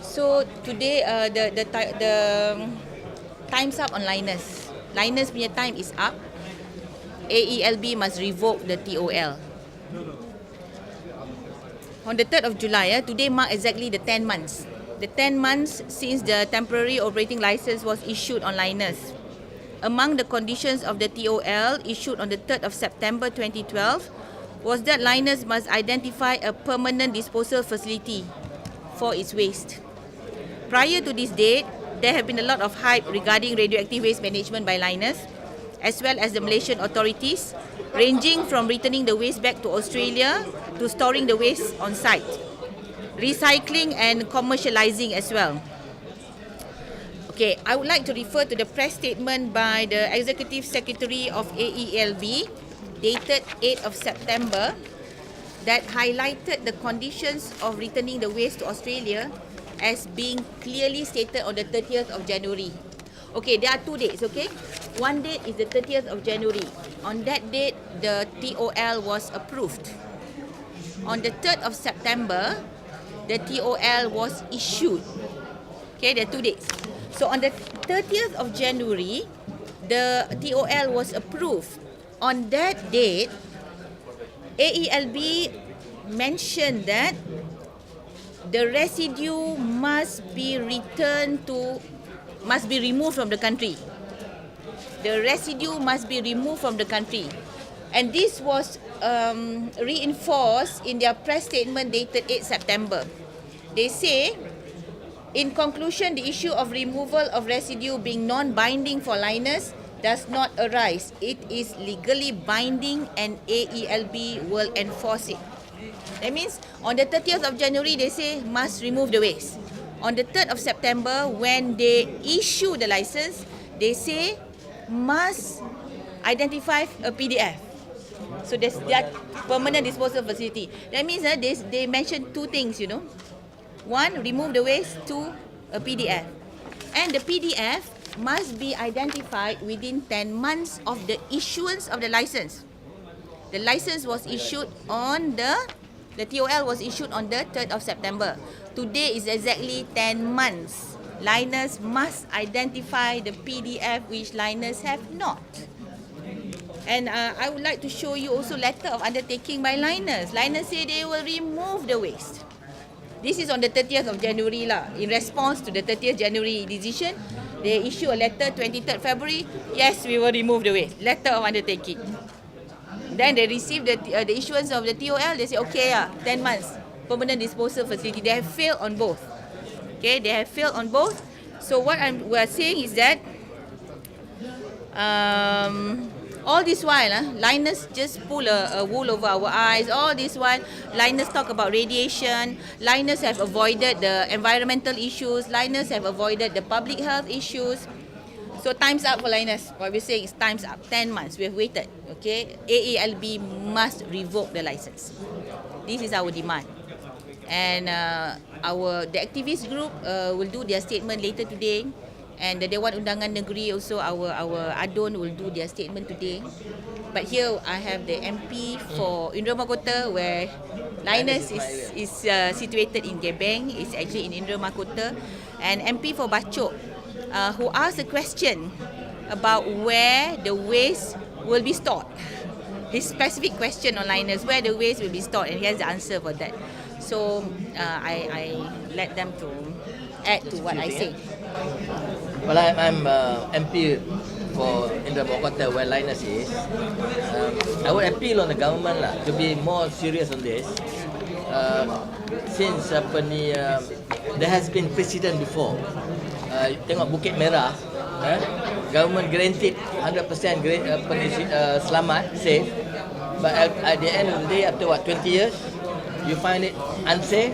So today the time's up on Lynas. Lynas punya time is up. AELB must revoke the TOL. On the 3rd of July, today mark exactly the 10 months. The 10 months since the temporary operating license was issued on Lynas. Among the conditions of the TOL issued on the 3rd of September 2012 was that Lynas must identify a permanent disposal facility for its waste. Prior to this date, there have been a lot of hype regarding radioactive waste management by Lynas, as well as the Malaysian authorities, ranging from returning the waste back to Australia to storing the waste on site, recycling and commercializing as well. Okay, I would like to refer to the press statement by the Executive Secretary of AELB, dated 8th of September, that highlighted the conditions of returning the waste to Australia as being clearly stated on the 30th of January. Okay, there are 2 dates, okay? One date is the 30th of January. On that date, the TOL was approved. On the 3rd of September, the TOL was issued. Okay, there are 2 dates. So on the 30th of January, the TOL was approved. On that date, AELB mentioned that the residue must be removed from the country. The residue must be removed from the country. And this was reinforced in their press statement dated 8 September. They say, in conclusion, the issue of removal of residue being non-binding for Lynas does not arise. It is legally binding and AELB will enforce it. That means on the 30th of January, they say must remove the waste. On the 3rd of September, when they issue the license, they say must identify a PDF. So there's that permanent disposal facility. That means they mentioned 2 things, you know. 1, remove the waste. 2, a PDF. And the PDF must be identified within 10 months of the issuance of the license. The license was issued on the TOL was issued on the 3rd of September. Today is exactly 10 months. Lynas must identify the PDF which Lynas have not. And I would like to show you also letter of undertaking by Lynas. Lynas say they will remove the waste. This is on the 30th of January lah. In response to the 30th January decision, they issue a letter 23rd February. Yes, we will remove the waste. Letter of undertaking. Then they receive the issuance of the TOL. They say, okay, 10 months. Permanent disposal facility. They have failed on both. Okay, they have failed on both. So what we're saying is that all this while, Lynas just pull a wool over our eyes. All this while, Lynas talk about radiation. Lynas have avoided the environmental issues. Lynas have avoided the public health issues. So time's up for Lynas. What we're saying is time's up. 10 months. We have waited. Okay, AELB must revoke the license. This is our demand. And the activist group will do their statement later today. And the Dewan Undangan Negeri also, our ADUN will do their statement today. But here I have the MP for Indra Makota, where Lynas is situated in Gebeng. It's actually in Indra Makota. And MP for Bachok, who asked a question about where the waste will be stored. His specific question on Lynas, where the waste will be stored, and he has the answer for that. So I let them to add to what I say. Well, I'm MP for Indra Makota, where Lynas is. I would appeal on the government to be more serious on this. Since there has been precedent before. Tengok Bukit Merah, government granted 100% selamat, safe. But at the end of the day, after 20 years, you find it unsafe.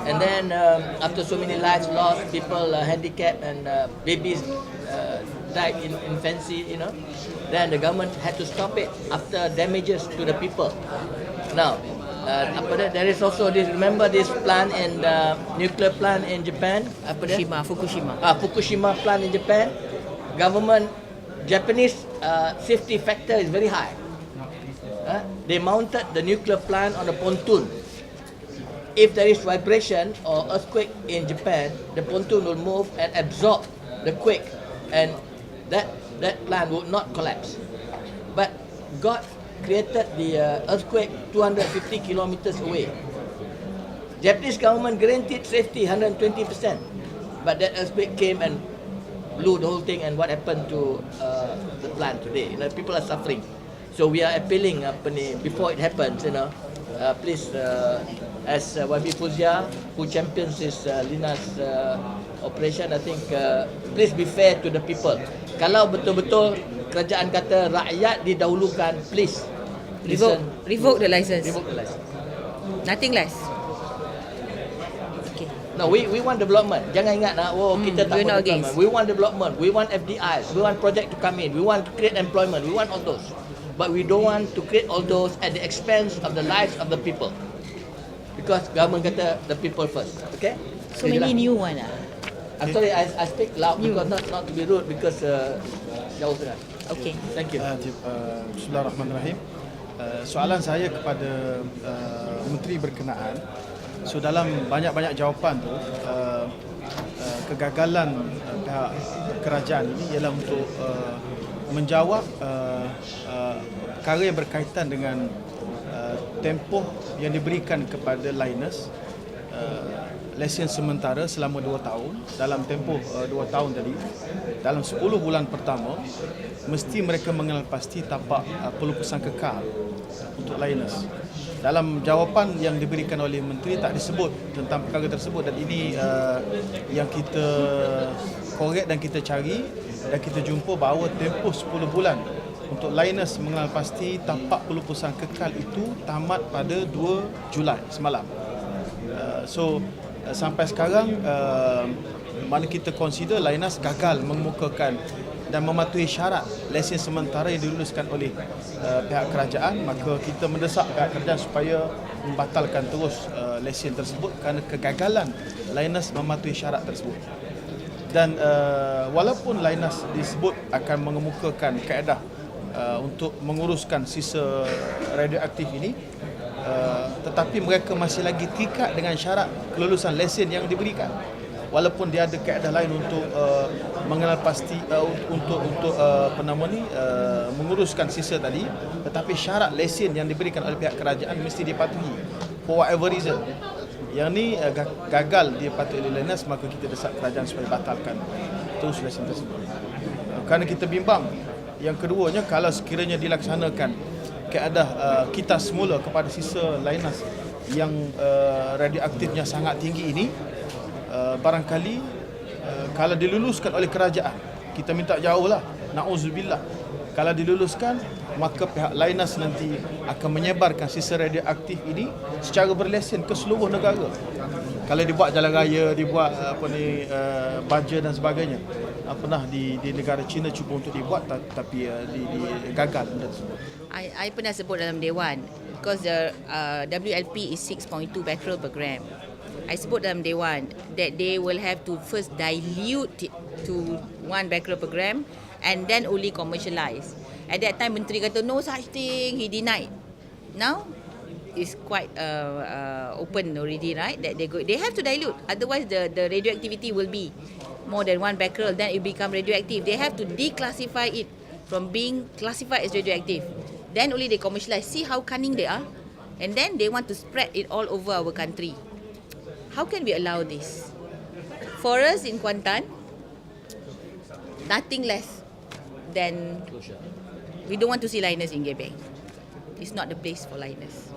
And then after so many lives lost, people handicapped and babies died in infancy, then the government had to stop it after damages to the people. Now, there is also this, remember this plant in the nuclear plant in Japan? Fukushima plant in Japan. Government, Japanese safety factor is very high. They mounted the nuclear plant on a pontoon. if there is vibration or earthquake in Japan, the pontoon will move and absorb the quake, and that plant would not collapse. But God created the earthquake 250 kilometers away. Japanese government guaranteed safety 120%, but that earthquake came and blew the whole thing. And what happened to the plant today? You know, people are suffering. So we are appealing before it happens. You know, please, as YB Fuziah, who champions this Lynas operation, I think please be fair to the people. Kalau betul-betul kerajaan kata rakyat didahulukan, please listen. Revoke the license. Revoke the license. Nothing less. Okay. No, we want development. Jangan ingat kita tak we're want not development. against. We want development. We want FDIs. We want project to come in. We want to create employment. We want all those. But we don't want to create all those at the expense of the lives of the people. Because government kata the people first. Okay? So many new one I'm sorry, I speak loud because not to be rude, because jauh sangat. Okay. Thank you. Bismillahirrahmanirrahim. Soalan saya kepada Menteri berkenaan. So dalam banyak-banyak jawapan tu, kegagalan pihak kerajaan ini ialah untuk menjawab perkara yang berkaitan dengan tempoh yang diberikan kepada Lynas, lesen sementara selama 2 tahun. Dalam tempoh 2 tahun tadi, dalam 10 bulan pertama, mesti mereka mengenal pasti tapak pelupusan kekal untuk Lynas. Dalam jawapan yang diberikan oleh Menteri tak disebut tentang perkara tersebut, dan ini yang kita korek dan kita cari dan kita jumpa bahawa tempoh 10 bulan untuk Lynas mengenal pasti tapak pelupusan kekal itu tamat pada 2 Julai semalam. Sampai sekarang mana kita consider Lynas gagal mengemukakan dan mematuhi syarat lesen sementara yang diluluskan oleh pihak kerajaan, maka kita mendesak pihak kerajaan supaya membatalkan terus lesen tersebut kerana kegagalan Lynas mematuhi syarat tersebut. Dan walaupun Lynas disebut akan mengemukakan kaedah untuk menguruskan sisa radioaktif ini, tetapi mereka masih lagi terikat dengan syarat kelulusan lesen yang diberikan. Walaupun dia ada kaedah lain untuk mengenal pasti untuk menguruskan sisa tadi, tetapi syarat lesen yang diberikan oleh pihak kerajaan mesti dipatuhi for whatever reason. Yang ni gagal dipatuhi oleh Lynas, maka kita desak kerajaan supaya batalkan terus lesen tersebut. Kerana kita bimbang. Yang keduanya, kalau sekiranya dilaksanakan kaedah kita semula kepada sisa Lynas yang radioaktifnya sangat tinggi ini, barangkali kalau diluluskan oleh kerajaan, kita minta jauhlah, na'udzubillah, kalau diluluskan, maka pihak Lynas nanti akan menyebarkan sisa radioaktif ini secara berlesen ke seluruh negara. Kalau dibuat jalan raya, dibuat baja dan sebagainya. Pernah di negara China cuba untuk dibuat, tapi gagal benda tersebut. I pernah sebut dalam Dewan, because the WLP is 6.2 becquerel per gram. I sebut dalam Dewan that they will have to first dilute it to 1 becquerel per gram and then only commercialize. At that time, Menteri kata no such thing, he denied. Now, it's quite open already, right? That they have to dilute, otherwise the radioactivity will be more than 1 becquerel, then it become radioactive. They have to declassify it from being classified as radioactive. Then only they commercialize. See how cunning they are? And then they want to spread it all over our country. How can we allow this? For us in Kuantan, nothing less than we don't want to see Lynas in Gebeng. It's not the place for Lynas.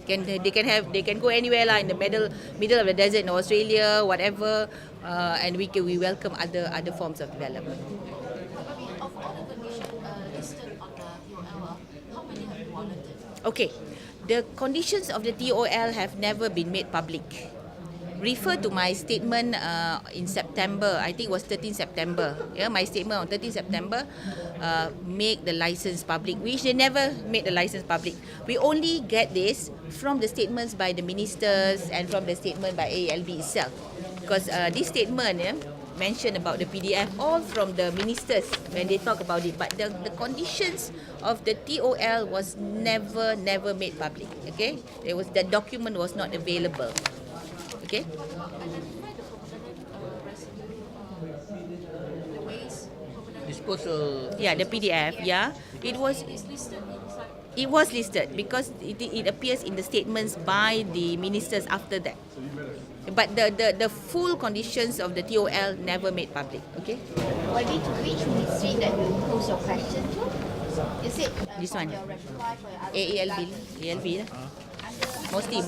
They can go anywhere lah, in the middle of the desert in Australia, whatever, and we welcome other forms of development. Of all the conditions listed on the TOL, how many have been volunteered? Okay, the conditions of the TOL have never been made public. Refer to my statement in September, I think it was 13 September. Yeah, my statement on 13 September, make the license public, which they never made the license public. We only get this from the statements by the ministers and from the statement by AELB itself. Because this statement, mention about the PDF, all from the ministers when they talk about it. But the conditions of the TOL was never made public. Okay, the document was not available. Okay. Identify the permanent residue, the waste, permanent Disposal. Yeah, the PDF. Yeah, it was. is listed inside. It was listed because it appears in the statements by the ministers after that. But the full conditions of the TOL never made public. Okay. Maybe to which ministry that you pose your question to? Is it This from one. your reply for your other AELB, reply? AELB lah. Under- Mostly.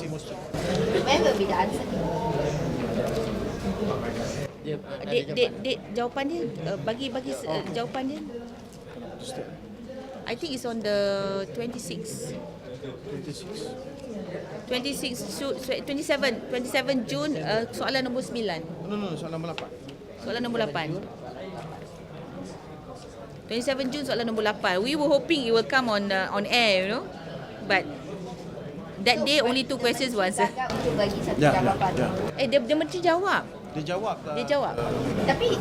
Mesti. When will be the answer? Dia ada Date jawapan dia bagi jawapan dia. I think it's on the 26 27 Jun, soalan nombor 9. No, soalan nombor 8. Soalan nombor 8. 27 Jun soalan nombor 8. We were hoping it will come on air, you know. But that day only 2 questions were answered. Gagal untuk bagi satu Ya. jawapan. Dia menteri jawab. Dia jawab. Dia jawab. Tapi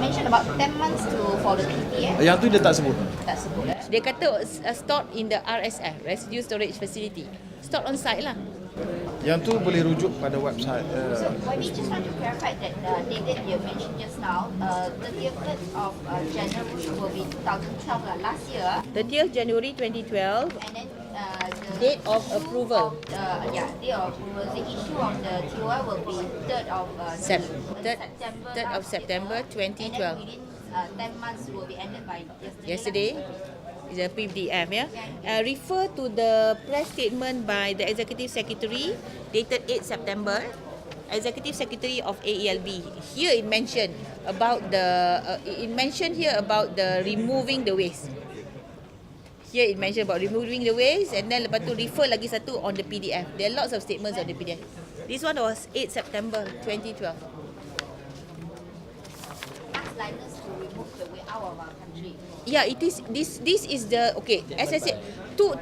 mention about 10 months for the PTF, Yang tu dia tak sebut. tak sebut. Dia kata stored in the RSF, Residue Storage Facility. Stored on site lah. Yang tu boleh rujuk pada website. So we just want to clarify that the date you mentioned just now, 30th of January will be 2012 last year, 30th January 2012. and then the Date of issue approval. of the, date of approval. The issue of the TOI will be 3rd of September last year. 2012. And then within 10 months will be ended by Yesterday is a PDF, yeah. Refer to the press statement by the Executive Secretary dated 8 September. Executive Secretary of AELB. Here it mentioned about the removing the waste. Here it mentioned about removing the waste, and then lepas tu refer lagi satu on the PDF. There are lots of statements on the PDF. This one was 8 September 2012. ask Lynas to remove the way out of our country. Yeah, it is. This is the okay. As I said, two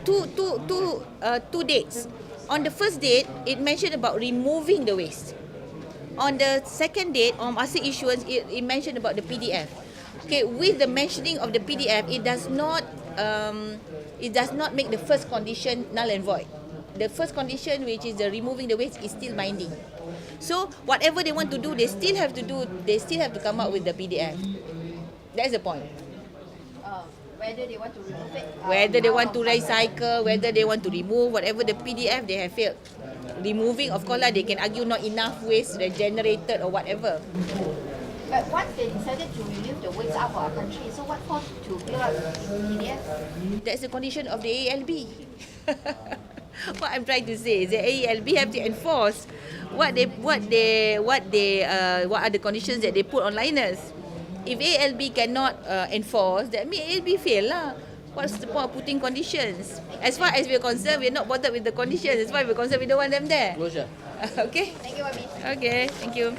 dates. On the first date, it mentioned about removing the waste. On the second date, on masa issuance, it mentioned about the PDF. Okay, with the mentioning of the PDF, it does not make the first condition null and void. The first condition, which is the removing the waste, is still binding. So whatever they want to do, they still have to come up with the PDF. That's the point. Whether they want to remove it, Whether they want to out of our recycle, whether they want to remove, whatever the PDF, they have failed. Removing, of course lah, they can argue not enough waste generated or whatever. But once they decided to remove the waste out of our country, so what for to build up PDF? That's the condition of the AELB. What I'm trying to say is the AELB have to enforce what are the conditions that they put on Lynas. If AELB cannot enforce, that means AELB fail lah. What's the point of putting conditions? As far as we're concerned, we're not bothered with the conditions. As far as we're concerned, we don't want them there. Closure. Okay? Thank you, Wabi. Okay, thank you.